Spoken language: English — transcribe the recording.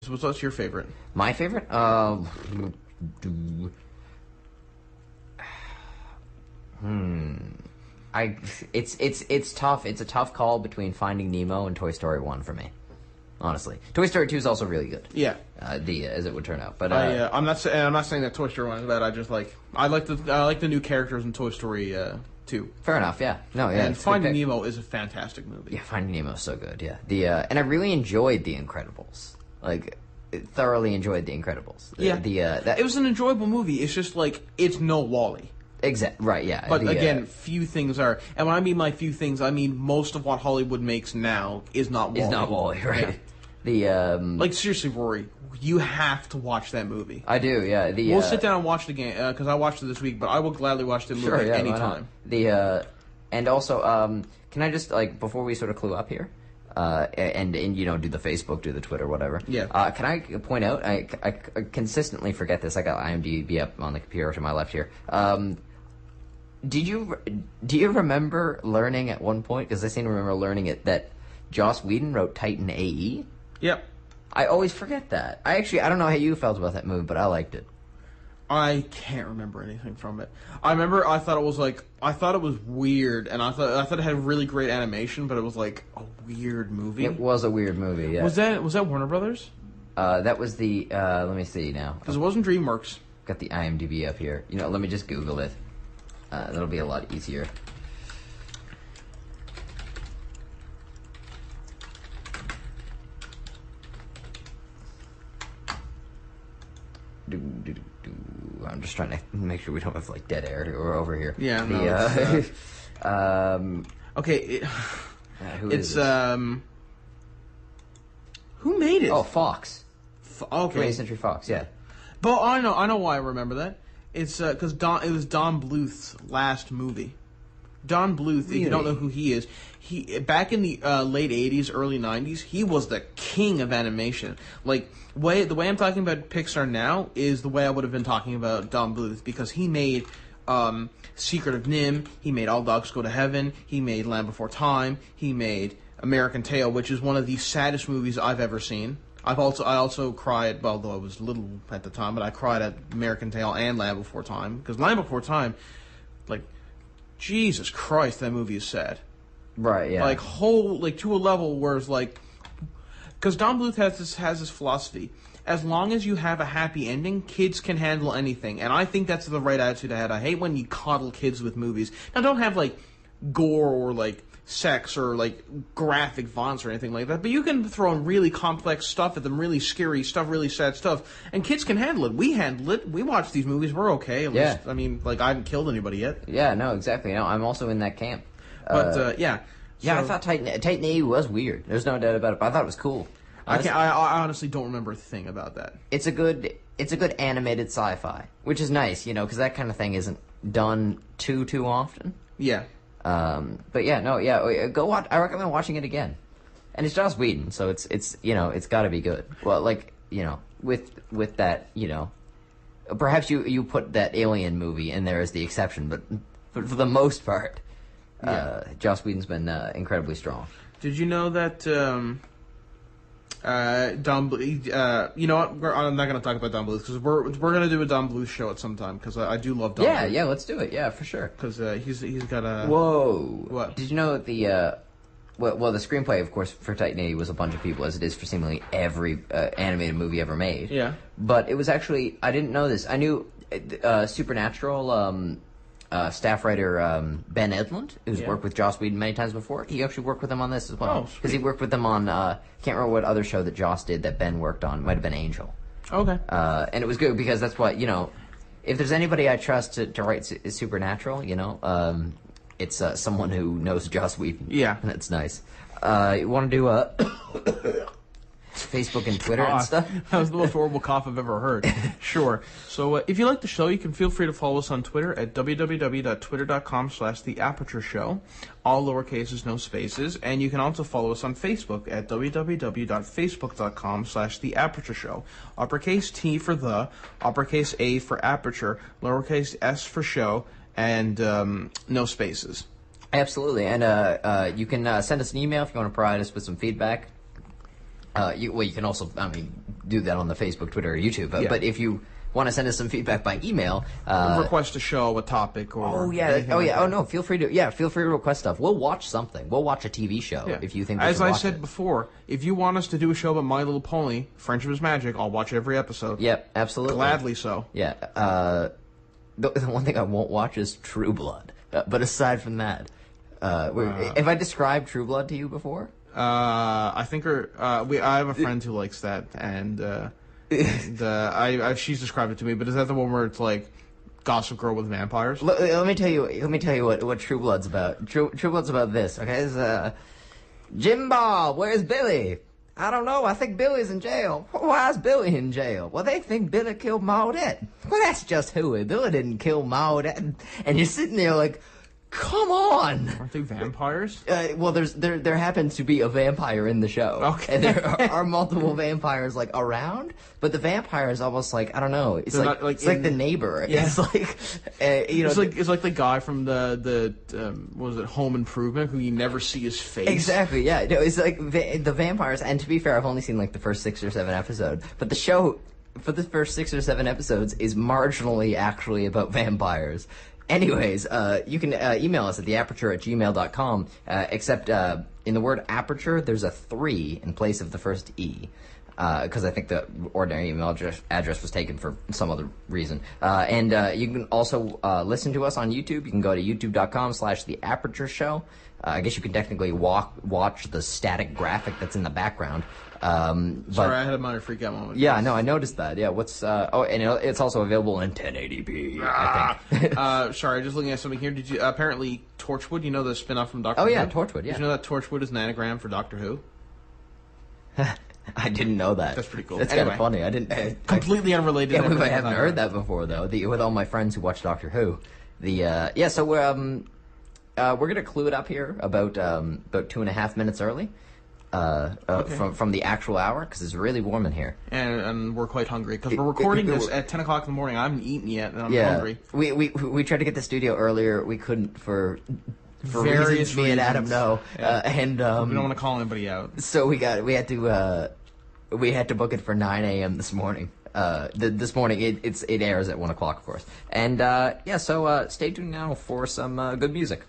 So what's your favorite? My favorite? It's tough. It's a tough call between Finding Nemo and Toy Story 1 for me. Honestly, Toy Story 2 is also really good. Yeah, as it would turn out. But I'm not saying that Toy Story 1 is bad. I like the new characters in Toy Story 2. Fair enough. Yeah. No. Yeah. And Finding Nemo is a fantastic movie. Yeah, Finding Nemo is so good. Yeah. And I really enjoyed The Incredibles. Like, thoroughly enjoyed The Incredibles. It was an enjoyable movie. It's just like it's no Wall-E. Right, yeah. But again, few things are, and when I mean few things, I mean most of what Hollywood makes now is not Wall-E. Is not Wall-E, right? Yeah. Seriously, Rory, you have to watch that movie. I do, yeah. We'll sit down and watch it again because I watched it this week, but I will gladly watch the movie anytime. And also, can I just before we sort of clue up here, and do the Facebook, do the Twitter, whatever. Yeah. Can I point out? I consistently forget this. I got IMDb up on the computer to my left here. Do you remember learning at one point? Because I seem to remember learning it that Joss Whedon wrote Titan AE. Yep. I always forget that. I don't know how you felt about that movie, but I liked it. I can't remember anything from it. I remember I thought it was weird, and I thought it had really great animation, but it was like a weird movie. It was a weird movie. Yeah. Was that Warner Brothers? That was the. Let me see now. Because it wasn't DreamWorks. Got the IMDb up here. Let me just Google it. That'll be a lot easier. I'm just trying to make sure we don't have dead air over here. Yeah. Okay. Who is this? Who made it? Oh, Fox. Okay. 20th Century Fox. Yeah. But I know why I remember that. It's because it was Don Bluth's last movie. Don Bluth, if you don't know who he is, back in the late 80s, early 90s, he was the king of animation. The way I'm talking about Pixar now is the way I would have been talking about Don Bluth, because he made Secret of NIMH, he made All Dogs Go to Heaven, he made Land Before Time, he made American Tail, which is one of the saddest movies I've ever seen. I also cried, well, though I was little at the time, but I cried at American Tail and Land Before Time, because Land Before Time, Jesus Christ, that movie is sad. Right, yeah. To a level where it's because Don Bluth has this philosophy: as long as you have a happy ending, kids can handle anything, and I think that's the right attitude to have. I hate when you coddle kids with movies. Now, don't have gore or sex or graphic violence or anything like that, but you can throw in really complex stuff at them, really scary stuff, really sad stuff, and kids can handle it. We handle it. We watch these movies. We're okay. At least, I mean, I haven't killed anybody yet. Yeah, no, exactly. No, I'm also in that camp. But yeah, I thought Titan AE was weird. There's no doubt about it. But I thought it was cool. I honestly don't remember a thing about that. It's a good animated sci-fi, which is nice, because that kind of thing isn't done too often. Yeah. But yeah, no, yeah, go watch. I recommend watching it again. And it's Joss Whedon, so it's it's got to be good. Well, with that, perhaps you put that Alien movie in there as the exception, but for the most part, Joss Whedon's been incredibly strong. Did you know that Don Bluth, you know what? I'm not going to talk about Don Bluth because we're going to do a Don Bluth show at some time because I do love Don Bluth. Yeah, let's do it. Yeah, for sure. Because he's got a... Whoa. What? Did you know that the... Well, the screenplay, of course, for Titan AE was a bunch of people, as it is for seemingly every animated movie ever made. Yeah. But it was actually... I didn't know this. I knew Supernatural... staff writer Ben Edlund, who's worked with Joss Whedon many times before. He actually worked with him on this as well. Because he worked with them on, can't remember what other show that Joss did that Ben worked on. It might have been Angel. Okay. And it was good because that's what, if there's anybody I trust to write Supernatural, it's someone who knows Joss Whedon. Yeah. And it's nice. You want to do Facebook and Twitter and stuff? That was the most horrible cough I've ever heard. Sure. So if you like the show, you can feel free to follow us on Twitter at www.twitter.com/theapertureshow. All lowercases, no spaces. And you can also follow us on Facebook at www.facebook.com/theapertureshow. Uppercase T for the, uppercase A for aperture, lowercase s for show, and no spaces. Absolutely. And you can send us an email if you want to provide us with some feedback. You can also, do that on the Facebook, Twitter, or YouTube. Yeah. But if you want to send us some feedback by email, request a show, a topic, or feel free to request stuff. We'll watch something. We'll watch a TV show if you think. As I said before, if you want us to do a show about My Little Pony, Friendship is Magic, I'll watch every episode. Yep, absolutely, gladly so. Yeah. The one thing I won't watch is True Blood. But aside from that, have I described True Blood to you before? I think I have a friend who likes that, and she's described it to me. But is that the one where it's like Gossip Girl with vampires? Let me tell you what True Blood's about. True Blood's about this. Okay, it's Jim Bob, where's Billy? I don't know. I think Billy's in jail. Why is Billy in jail? Well, they think Billy killed Maudette. Well, that's just hooey. Billy didn't kill Maudette. And you're sitting there like, come on! Aren't they vampires? Well, there happens to be a vampire in the show. Okay. And there are multiple vampires, like, around, but the vampire is almost like, I don't know, it's like the neighbor. Yeah. It's like, it's like the guy from the what was it, Home Improvement, who you never see his face. Exactly, yeah. No, it's like the vampires, and to be fair, I've only seen, like, the first 6 or 7 episodes, but the show, for the first 6 or 7 episodes, is marginally actually about vampires. Anyways, you can email us at theaperture@gmail.com, except in the word aperture, there's a 3 in place of the first E, because I think the ordinary email address was taken for some other reason. And you can also listen to us on YouTube. You can go to youtube.com/theapertureshow. I guess you can technically watch the static graphic that's in the background. Sorry, I had a minor freak out moment. Yeah, no, I noticed that. Yeah, and it's also available in 1080p, I think. Sorry, just looking at something here. Did you, apparently Torchwood, you know the spin-off from Doctor Who? Oh, yeah, Torchwood, yeah. Did you know that Torchwood is an anagram for Doctor Who? I didn't know that. That's pretty cool. That's kind of funny. I didn't. Completely unrelated. Yeah, I haven't heard that before, though. With all my friends who watch Doctor Who. So we're gonna clue it up here about 2.5 minutes early. From the actual hour, because it's really warm in here, and we're quite hungry because we're recording this at 10 o'clock in the morning. I haven't eaten yet, and I'm hungry. We tried to get the studio earlier. We couldn't for various reasons me and Adam know, and we don't want to call anybody out. So we had to book it for 9 a.m. this morning. This morning it airs at 1 o'clock, of course, and so stay tuned now for some good music.